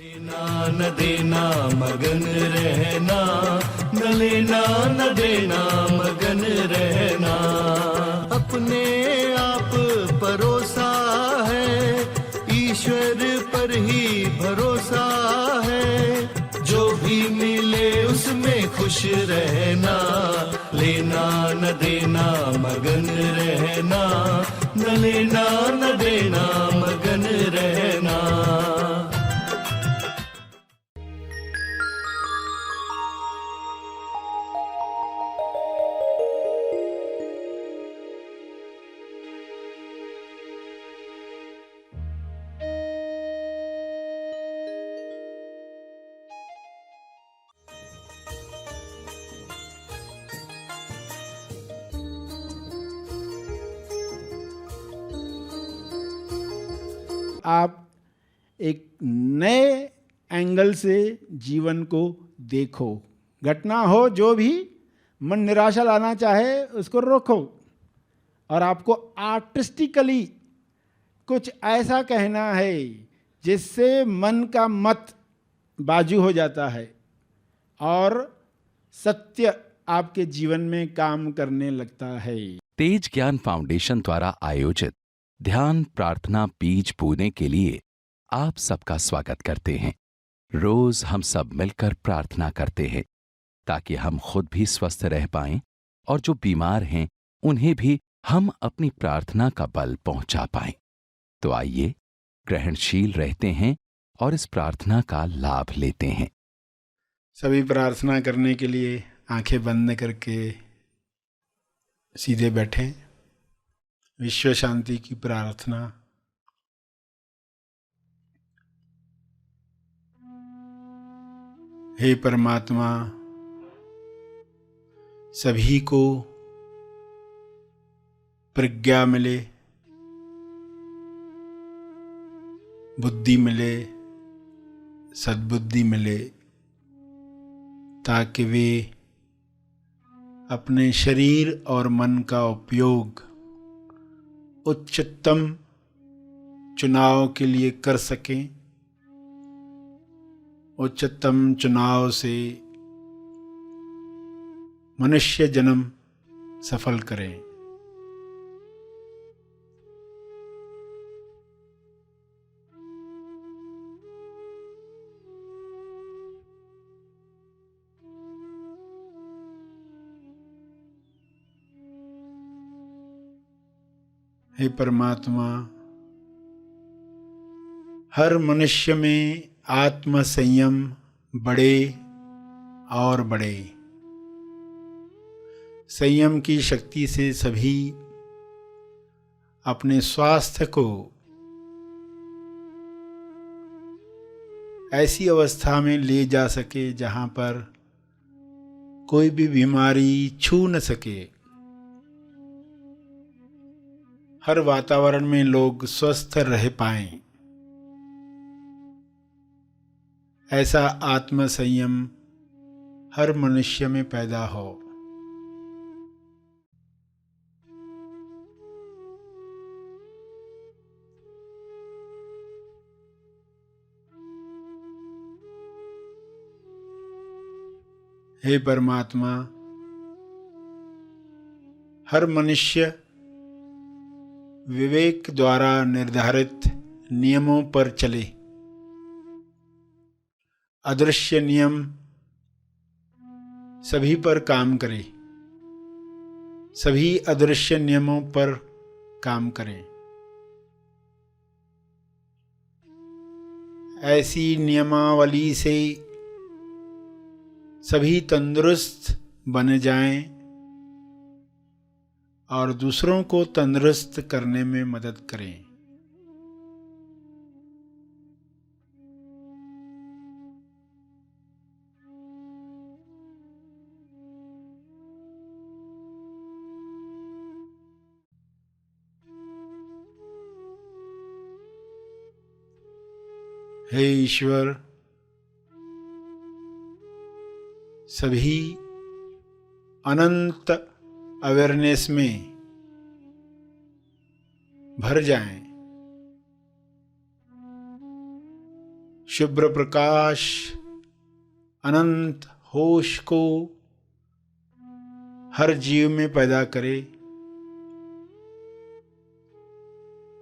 लेना न देना मगन रहना, न लेना न देना मगन रहना। अपने आप परोसा है, ईश्वर पर ही भरोसा है। जो भी मिले उसमें खुश रहना, लेना न देना मगन रहना, न लेना न देना मगन रहना। आप एक नए एंगल से जीवन को देखो। घटना हो जो भी, मन निराशा लाना चाहे उसको रोको और आपको आर्टिस्टिकली कुछ ऐसा कहना है जिससे मन का मत बाजू हो जाता है और सत्य आपके जीवन में काम करने लगता है। तेज ज्ञान फाउंडेशन द्वारा आयोजित ध्यान प्रार्थना बीज बोने के लिए आप सबका स्वागत करते हैं। रोज हम सब मिलकर प्रार्थना करते हैं ताकि हम खुद भी स्वस्थ रह पाएं और जो बीमार हैं उन्हें भी हम अपनी प्रार्थना का बल पहुंचा पाएं। तो आइए ग्रहणशील रहते हैं और इस प्रार्थना का लाभ लेते हैं। सभी प्रार्थना करने के लिए आंखें बंद करके सीधे बैठें। विश्व शांति की प्रार्थना। हे परमात्मा, सभी को प्रज्ञा मिले, बुद्धि मिले, सद्बुद्धि मिले, ताकि वे अपने शरीर और मन का उपयोग उच्चतम चुनाव के लिए कर सकें। उच्चतम चुनाव से मनुष्य जन्म सफल करें। हे परमात्मा, हर मनुष्य में आत्म संयम बढ़े और बढ़े। संयम की शक्ति से सभी अपने स्वास्थ्य को ऐसी अवस्था में ले जा सके जहां पर कोई भी बीमारी छू न सके। हर वातावरण में लोग स्वस्थ रह पाएं, ऐसा आत्म संयम हर मनुष्य में पैदा हो। हे परमात्मा, हर मनुष्य विवेक द्वारा निर्धारित नियमों पर चले। अदृश्य नियम सभी पर काम करे, सभी अदृश्य नियमों पर काम करें। ऐसी नियमावली से सभी तंदुरुस्त बन जाएं और दूसरों को तंदुरुस्त करने में मदद करें। हे ईश्वर, सभी अनंत अवेयरनेस में भर जाएं। शुभ्र प्रकाश अनंत होश को हर जीव में पैदा करे।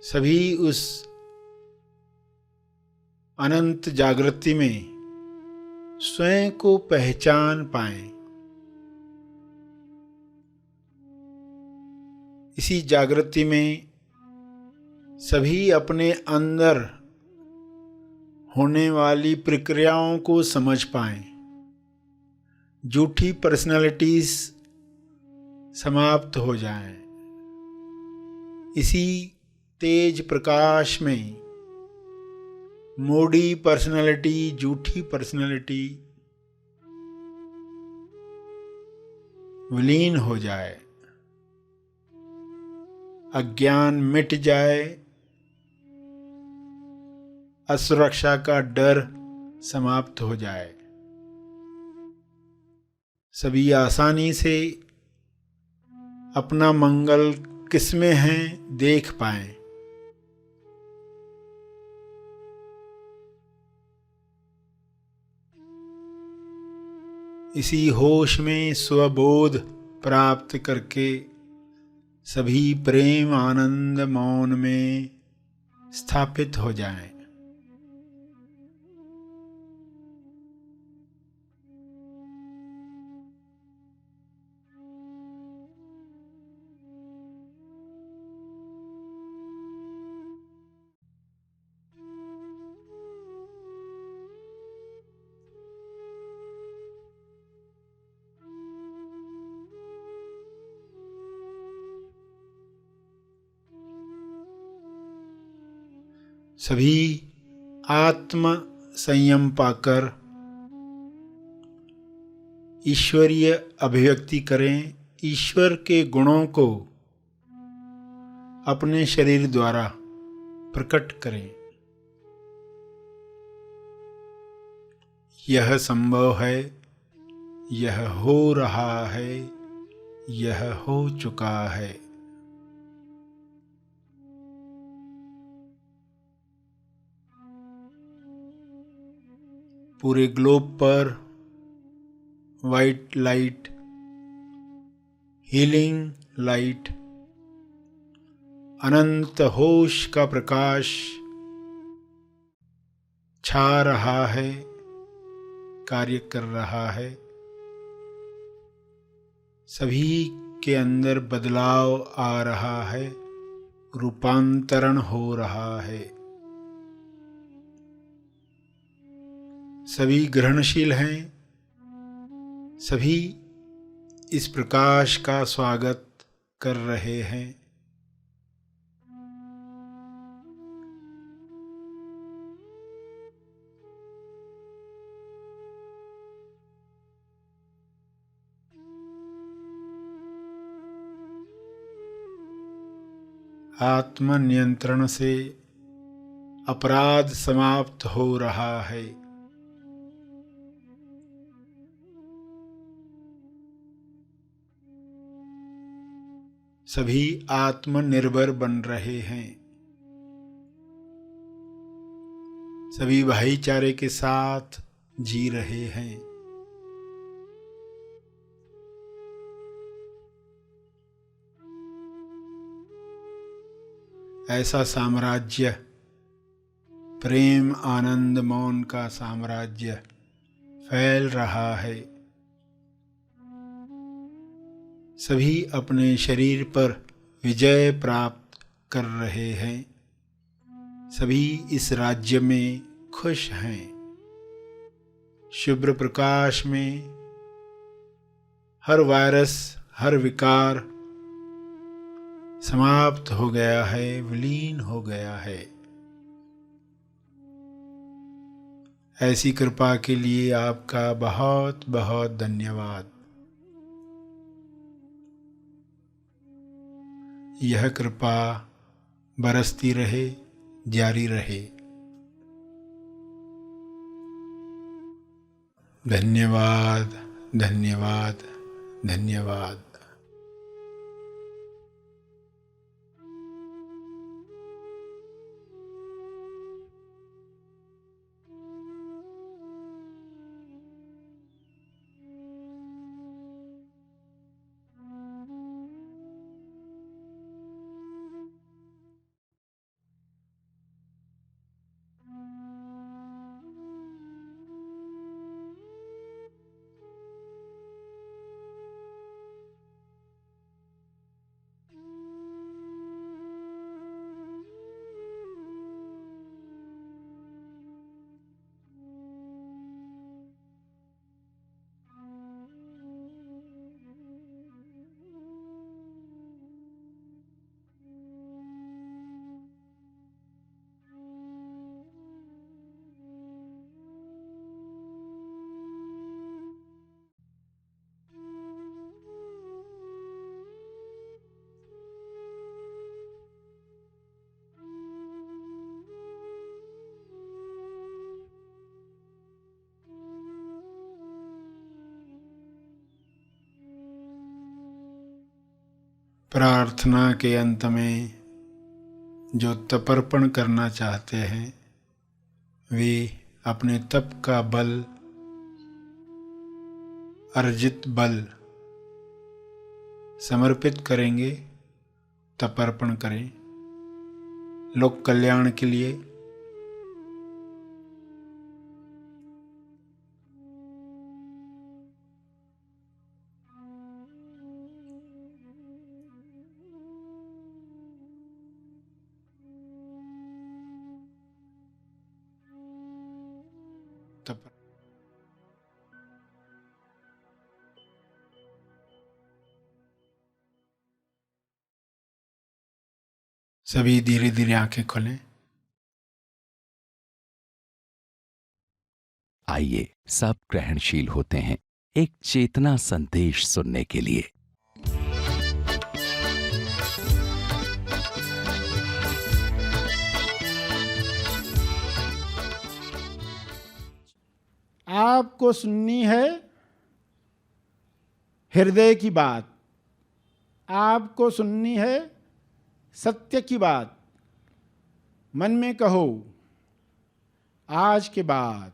सभी उस अनंत जागृति में स्वयं को पहचान पाएं। इसी जागृति में सभी अपने अंदर होने वाली प्रक्रियाओं को समझ पाएं। झूठी पर्सनालिटीज समाप्त हो जाएं। इसी तेज प्रकाश में मोड़ी पर्सनालिटी, झूठी पर्सनालिटी विलीन हो जाए, अज्ञान मिट जाए, असुरक्षा का डर समाप्त हो जाए। सभी आसानी से अपना मंगल किसमें है देख पाएं। इसी होश में स्वबोध प्राप्त करके सभी प्रेम आनंद मौन में स्थापित हो जाएं। सभी आत्म संयम पाकर ईश्वरीय अभिव्यक्ति करें। ईश्वर के गुणों को अपने शरीर द्वारा प्रकट करें। यह संभव है, यह हो रहा है, यह हो चुका है। पूरे ग्लोब पर वाइट लाइट, हीलिंग लाइट, अनंत होश का प्रकाश छा रहा है, कार्य कर रहा है। सभी के अंदर बदलाव आ रहा है, रूपांतरण हो रहा है। सभी ग्रहणशील हैं, सभी इस प्रकाश का स्वागत कर रहे हैं। आत्म नियंत्रण से अपराध समाप्त हो रहा है। सभी आत्मनिर्भर बन रहे हैं। सभी भाईचारे के साथ जी रहे हैं। ऐसा साम्राज्य, प्रेम आनंद मौन का साम्राज्य फैल रहा है। सभी अपने शरीर पर विजय प्राप्त कर रहे हैं। सभी इस राज्य में खुश हैं। शुभ्र प्रकाश में हर वायरस, हर विकार समाप्त हो गया है, विलीन हो गया है। ऐसी कृपा के लिए आपका बहुत बहुत धन्यवाद। यह कृपा बरसती रहे, जारी रहे। धन्यवाद, धन्यवाद, धन्यवाद। प्रार्थना के अंत में जो तपर्पण करना चाहते हैं वे अपने तप का बल, अर्जित बल समर्पित करेंगे, तपर्पण करें लोक कल्याण के लिए। सभी धीरे धीरे आंखें खोलें। आइए सब ग्रहणशील होते हैं एक चेतना संदेश सुनने के लिए। आपको सुननी है हृदय की बात, आपको सुननी है सत्य की बात। मन में कहो, आज के बाद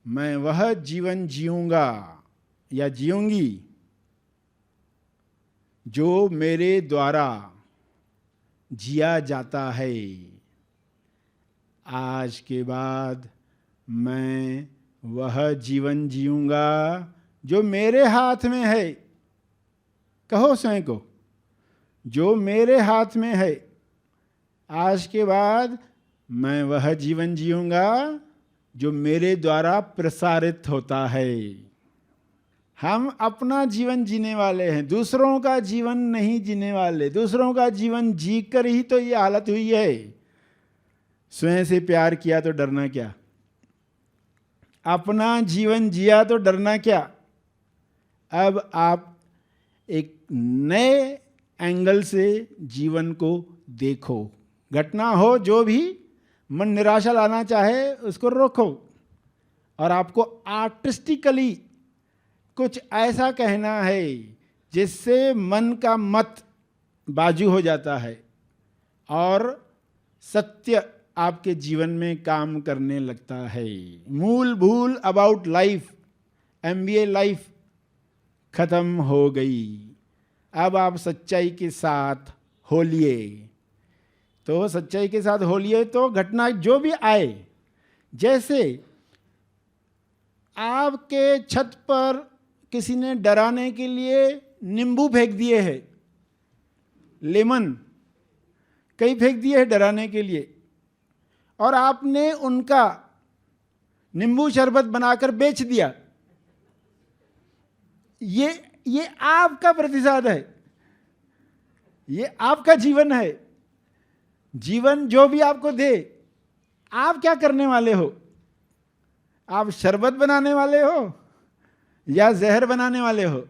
मैं वह जीवन जीऊंगा या जीऊंगी जो मेरे द्वारा जिया जाता है। आज के बाद मैं वह जीवन जीऊंगा जो मेरे हाथ में है। कहो स्वयं को, जो मेरे हाथ में है। आज के बाद मैं वह जीवन जीऊंगा जो मेरे द्वारा प्रसारित होता है। हम अपना जीवन जीने वाले हैं, दूसरों का जीवन नहीं जीने वाले। दूसरों का जीवन जी कर ही तो ये हालत हुई है। स्वयं से प्यार किया तो डरना क्या, अपना जीवन जिया तो डरना क्या। अब आप एक नए एंगल से जीवन को देखो। घटना हो जो भी मन निराशा लाना चाहे उसको रोको और आपको आर्टिस्टिकली कुछ ऐसा कहना है जिससे मन का मत बाजू हो जाता है और सत्य आपके जीवन में काम करने लगता है। मूल भूल अबाउट लाइफ, MBA लाइफ खत्म हो गई। अब आप सच्चाई के साथ होलिए। तो सच्चाई के साथ होलिए तो घटना जो भी आए, जैसे आपके छत पर किसी ने डराने के लिए नींबू फेंक दिए हैं, लेमन कई फेंक दिए हैं डराने के लिए, और आपने उनका नींबू शरबत बनाकर बेच दिया। ये आपका प्रतिसाद है, ये आपका जीवन है। जीवन जो भी आपको दे, आप क्या करने वाले हो? आप शरबत बनाने वाले हो या जहर बनाने वाले हो?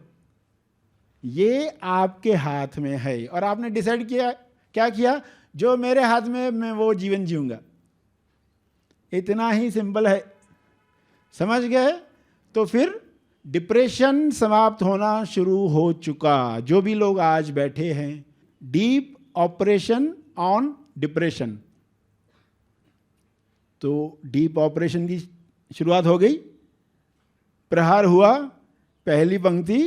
ये आपके हाथ में है और आपने डिसाइड किया, क्या किया? जो मेरे हाथ में मैं वो जीवन जीऊंगा। इतना ही सिंपल है। समझ गए? तो फिर डिप्रेशन समाप्त होना शुरू हो चुका। जो भी लोग आज बैठे हैं, डीप ऑपरेशन ऑन डिप्रेशन। तो डीप ऑपरेशन की शुरुआत हो गई, प्रहार हुआ। पहली पंक्ति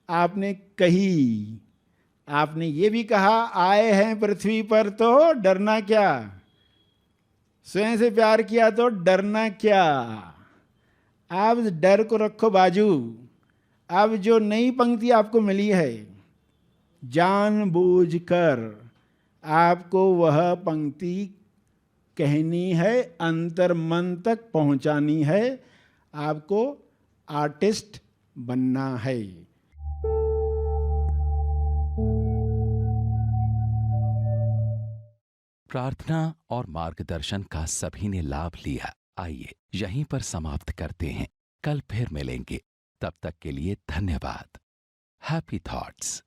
आपने कही, आपने ये भी कहा, आए हैं पृथ्वी पर तो डरना क्या। स्वयं से प्यार किया तो डरना क्या। आप डर को रखो बाजू। अब जो नई पंक्ति आपको मिली है, जानबूझकर आपको वह पंक्ति कहनी है, अंतर मन तक पहुंचानी है। आपको आर्टिस्ट बनना है। प्रार्थना और मार्गदर्शन का सभी ने लाभ लिया। आइए यहीं पर समाप्त करते हैं। कल फिर मिलेंगे। तब तक के लिए धन्यवाद। Happy thoughts.